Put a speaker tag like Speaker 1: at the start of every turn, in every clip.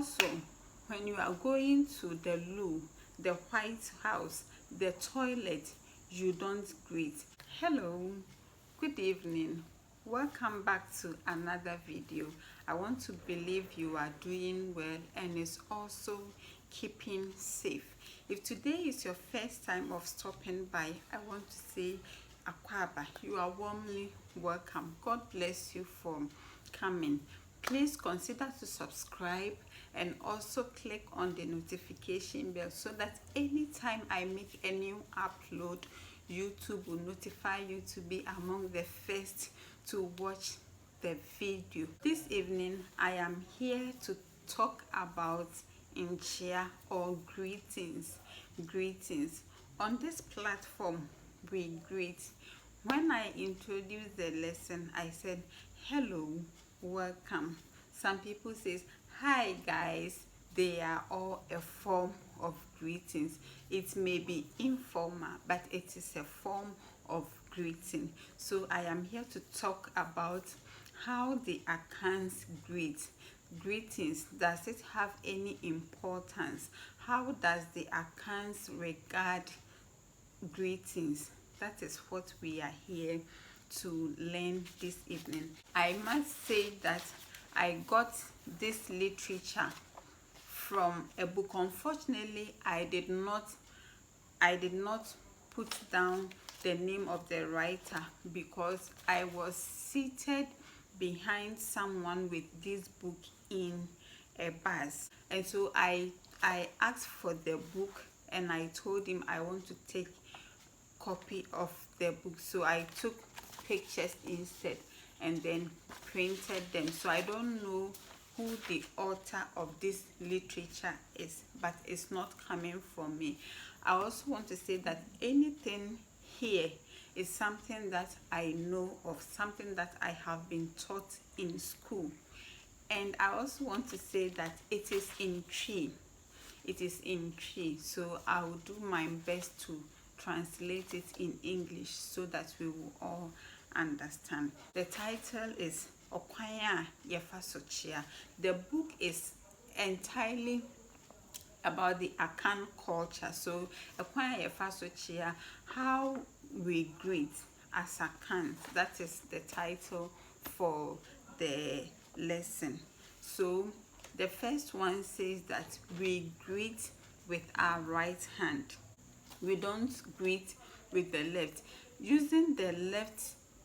Speaker 1: Also, when you are going to the loo, the White House, the toilet, you don't greet. Hello, good evening. Welcome back to another video. I want to believe you are doing well and is also keeping safe. If today is your first time of stopping by, I want to say Akwaba, you are warmly welcome. God bless you for coming. Please consider to subscribe and also click on the notification bell so that anytime I make a new upload, YouTube will notify you to be among the first to watch the video. This evening I am here to talk about Nchia or greetings. On this platform we greet. When I introduced the lesson, I said hello, welcome. Some people says hi guys. They are all a form of greetings. It may be informal, but it is a form of greeting. So I am here to talk about how the Akans greet. Greetings, does it have any importance? How does the Akans regard greetings? That is what we are here to learn this evening. I must say that I got this literature from a book. Unfortunately, I did not put down the name of the writer because I was seated behind someone with this book in a bus, and so I asked for the book and I told him I want to take copy of the book. So I took pictures instead and then printed them. So I don't know who the author of this literature is, but it's not coming from me. I also want to say that anything here is something that I know of, something that I have been taught in school. And I also want to say that it is in tree. It is in tree. So I will do my best to translate it in English so that we will all understand. The title is Okwanya Yefa Sochia. The book is entirely about the Akan culture. So Okwanya Yefa Sochia, how we greet as Akan. That is the title for the lesson. So the first one says that we greet with our right hand. We don't greet with the left. Using the left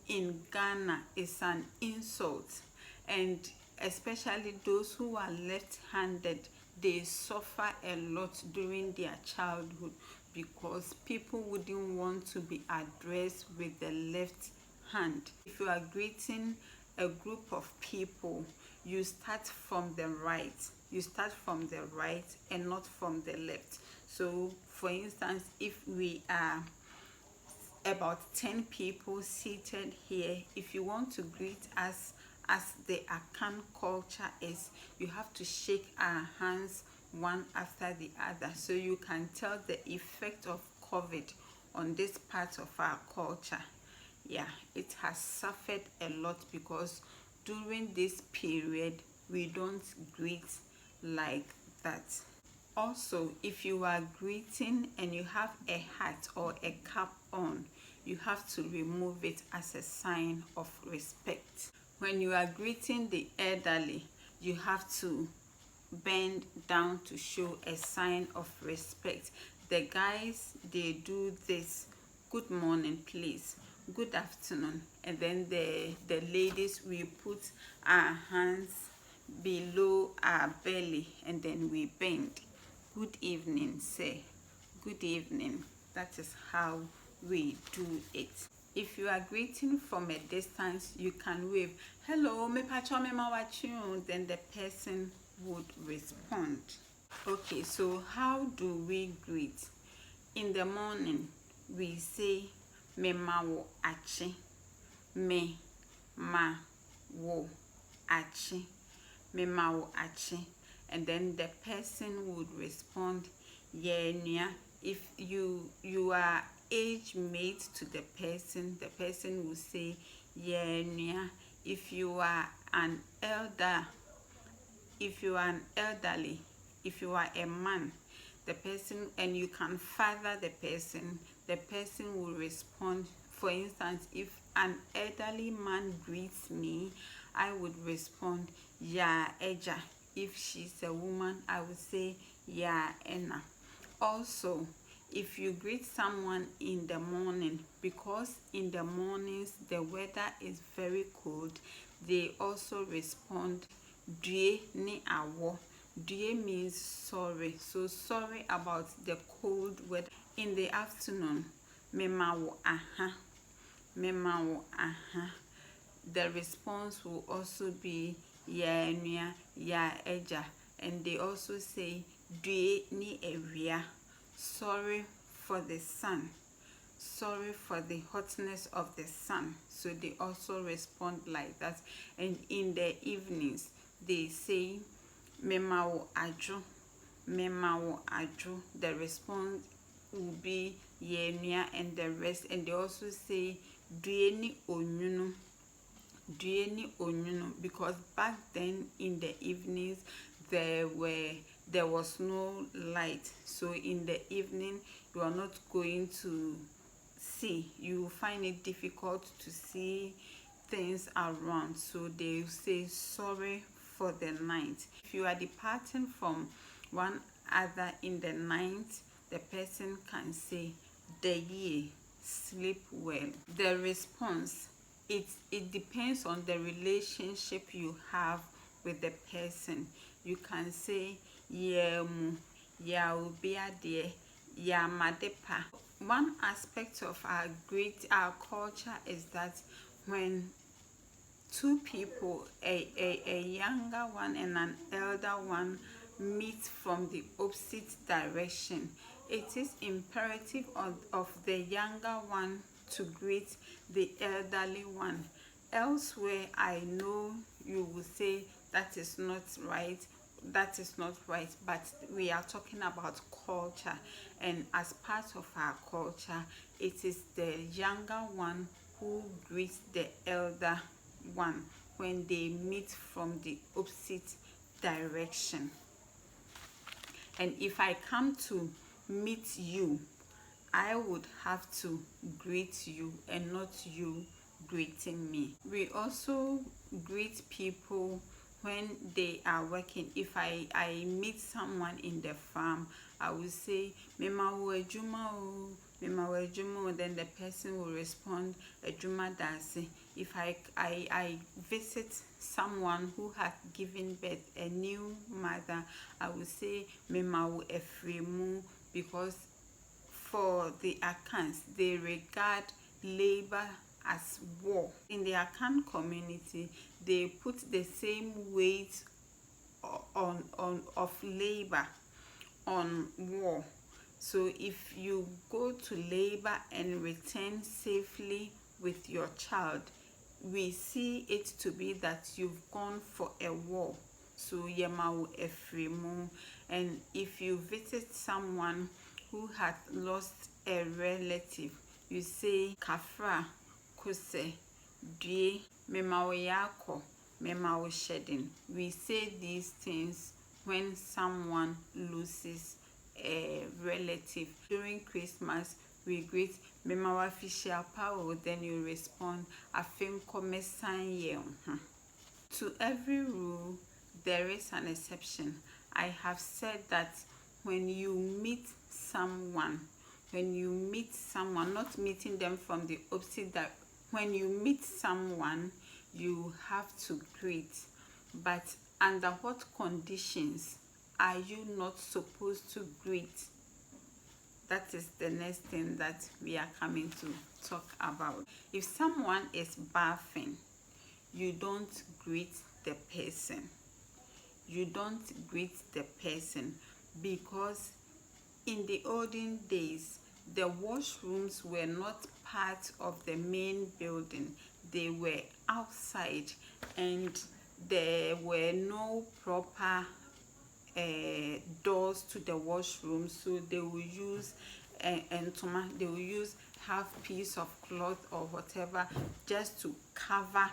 Speaker 1: in Ghana is an insult, and especially those who are left-handed, they suffer a lot during their childhood because people wouldn't want to be addressed with the left hand. If you are greeting a group of people, you start from the right. You start from the right and not from the left. So for instance, if we are about 10 people seated here, if you want to greet us as the Akan culture is, you have to shake our hands one after the other. So you can tell the effect of COVID on this part of our culture. Yeah, it has suffered a lot because during this period we don't greet like that. Also, if you are greeting and you have a hat or a cap on, you have to remove it as a sign of respect. When you are greeting the elderly, you have to bend down to show a sign of respect. The guys, they do this: good morning please, good afternoon, and then the ladies, we put our hands below our belly and then we bend. Good evening, say. Good evening. That is how we do it. If you are greeting from a distance, you can wave, hello, me pacho me mawachu, then the person would respond. Okay, so how do we greet? In the morning, we say me ma wo achi, me ma wo achi, me ma wo achi. And then the person would respond, yeah. If you are age mate to the person will say yeah. If you are an elder if you are an elderly, if you are a man, the person, and you can father the person will respond. For instance, if an elderly man greets me, I would respond ya eja. If she's a woman, I would say ya ena. Also, if you greet someone in the morning, because in the mornings the weather is very cold, they also respond due ni awo. Due means sorry, so sorry about the cold weather. In the afternoon, memawo aha, memawo aha. The response will also be ya enua, ya eja, and they also say due ni ewia. Sorry for the sun, sorry for the hotness of the sun. So they also respond like that. And in the evenings, they say memawo aju, memawo aju. The response will be yenua and the rest. And they also say dueni onyunu, dueni onyunu, because back then in the evenings there was no light. So in the evening you are not going to see, you find it difficult to see things around. So they say sorry for the night. If you are departing from one other in the night, the person can say the year, sleep well. The response, it depends on the relationship you have with the person. You can say yeah mu, ya obiade, ya madepa. One aspect of our culture is that when two people, a younger one and an elder one, meet from the opposite direction, it is imperative of the younger one to greet the elderly one. Elsewhere, I know you will say that is not right, that is not right, but we are talking about culture, and as part of our culture, it is the younger one who greets the elder one when they meet from the opposite direction. And if I come to meet you, I would have to greet you and not you greeting me. We also greet people when they are working. If I meet someone in the farm, I will say memawo ejuma o, memawo ejuma o. Then the person will respond ejuma dase. If I visit someone who has given birth, a new mother, I will say memawo efremu, because for the Akans, they regard labor as war. In the Akan community, they put the same weight of labor on war. So if you go to labor and return safely with your child, we see it to be that you've gone for a war. So yemawo efremu. And if you visit someone who had lost a relative, you say kafra kose due memawo yako, memawo shedding. We say these things when someone loses a relative. During Christmas, we greet memawa fishia pao. Then you respond afenko mesanye. To every rule there is an exception. I have said that when you meet someone, not meeting them from the opposite direction, when you meet someone, you have to greet. But under what conditions are you not supposed to greet? That is the next thing that we are coming to talk about. If someone is bathing, you don't greet the person. You don't greet the person, because in the olden days, the washrooms were not part of the main building. They were outside, and there were no proper doors to the washroom. So they will use they will use half piece of cloth or whatever just to cover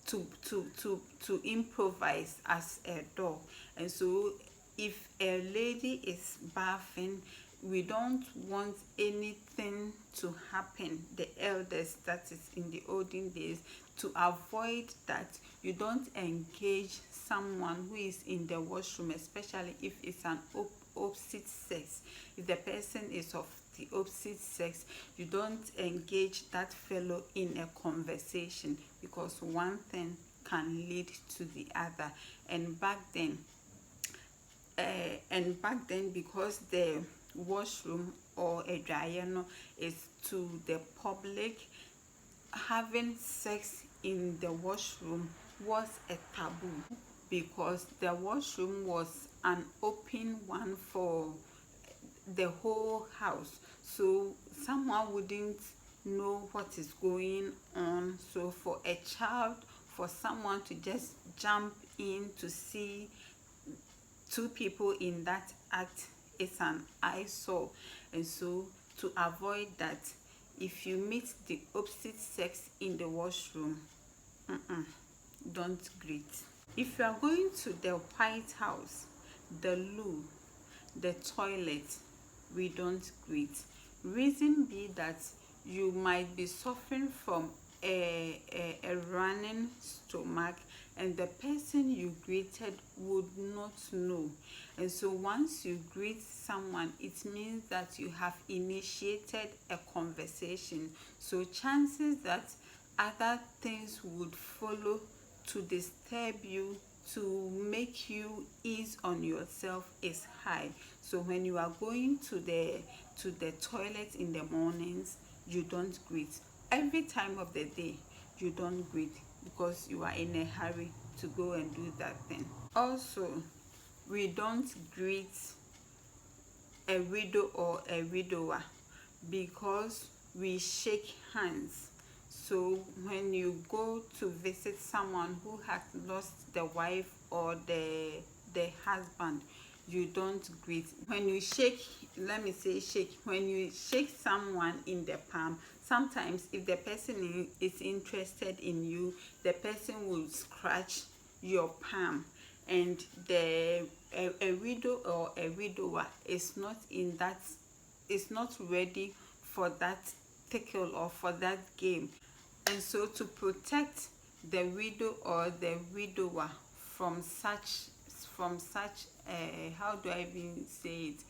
Speaker 1: to improvise as a dog. And so if a lady is bathing, we don't want anything to happen. The elders, that is in the olden days, to avoid that, you don't engage someone who is in the washroom, especially if it's an opposite sex. If the person is of the opposite sex, you don't engage that fellow in a conversation, because one thing can lead to the other. And back then, because the washroom or a dryer is to the public, having sex in the washroom was a taboo, because the washroom was an open one for the whole house, so someone wouldn't know what is going on. So for a child, for someone to just jump in to see two people in that act, is an eyesore. And so to avoid that, if you meet the opposite sex in the washroom, don't greet. If you are going to the White House, the loo, the toilet, we don't greet. Reason be that you might be suffering from a running stomach, and the person you greeted would not know. And so once you greet someone, it means that you have initiated a conversation. So chances that other things would follow to disturb you, to make you ease on yourself, is high. So when you are going to the toilet in the mornings, you don't greet. Every time of the day, you don't greet, because you are in a hurry to go and do that thing. Also, we don't greet a widow or a widower, because we shake hands. So when you go to visit someone who has lost the wife or the husband, you don't greet. When you shake, let me say shake, when you shake someone in the palm, sometimes if the person is interested in you, the person will scratch your palm, and a widow or a widower is not in that, is not ready for that tickle or for that game. And so to protect the widow or the widower from such how do I even say it?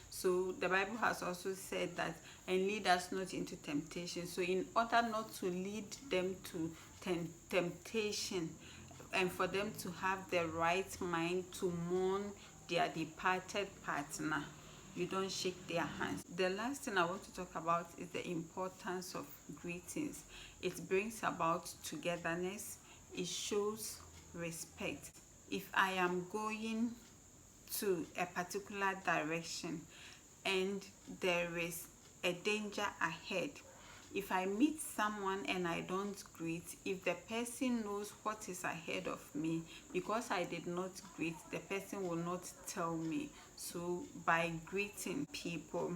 Speaker 1: So the Bible has also said that, and lead us not into temptation. So in order not to lead them to temptation, and for them to have the right mind to mourn their departed partner, you don't shake their hands. The last thing I want to talk about is the importance of greetings. It brings about togetherness. It shows respect. If I am going to a particular direction and there is a danger ahead, if I meet someone and I don't greet, if the person knows what is ahead of me, because I did not greet, the person will not tell me. So by greeting people,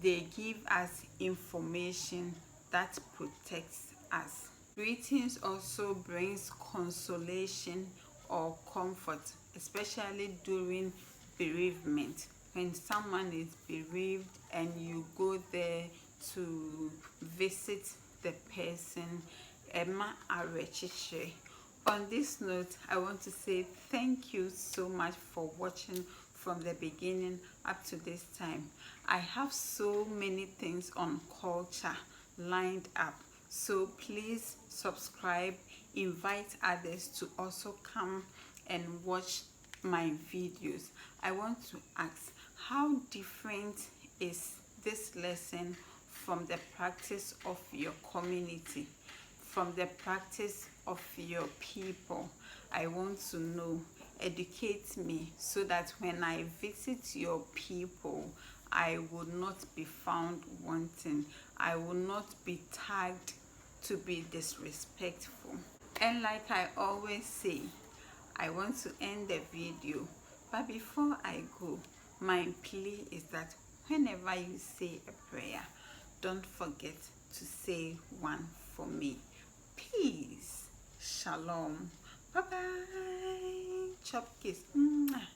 Speaker 1: they give us information that protects us. Greetings also brings consolation or comfort, especially during bereavement. When someone is bereaved and you go there to visit the person, Emma Arechiche. On this note, I want to say thank you so much for watching from the beginning up to this time. I have so many things on culture lined up, so please subscribe, invite others to also come and watch my videos. I want to ask, how different is this lesson from the practice of your community, from the practice of your people? I want to know. Educate me, so that when I visit your people, I will not be found wanting. I will not be tagged to be disrespectful. And like I always say, I want to end the video, but before I go, my plea is that whenever you say a prayer, don't forget to say one for me. peace. Shalom. Bye bye. Chop kiss. Mwah.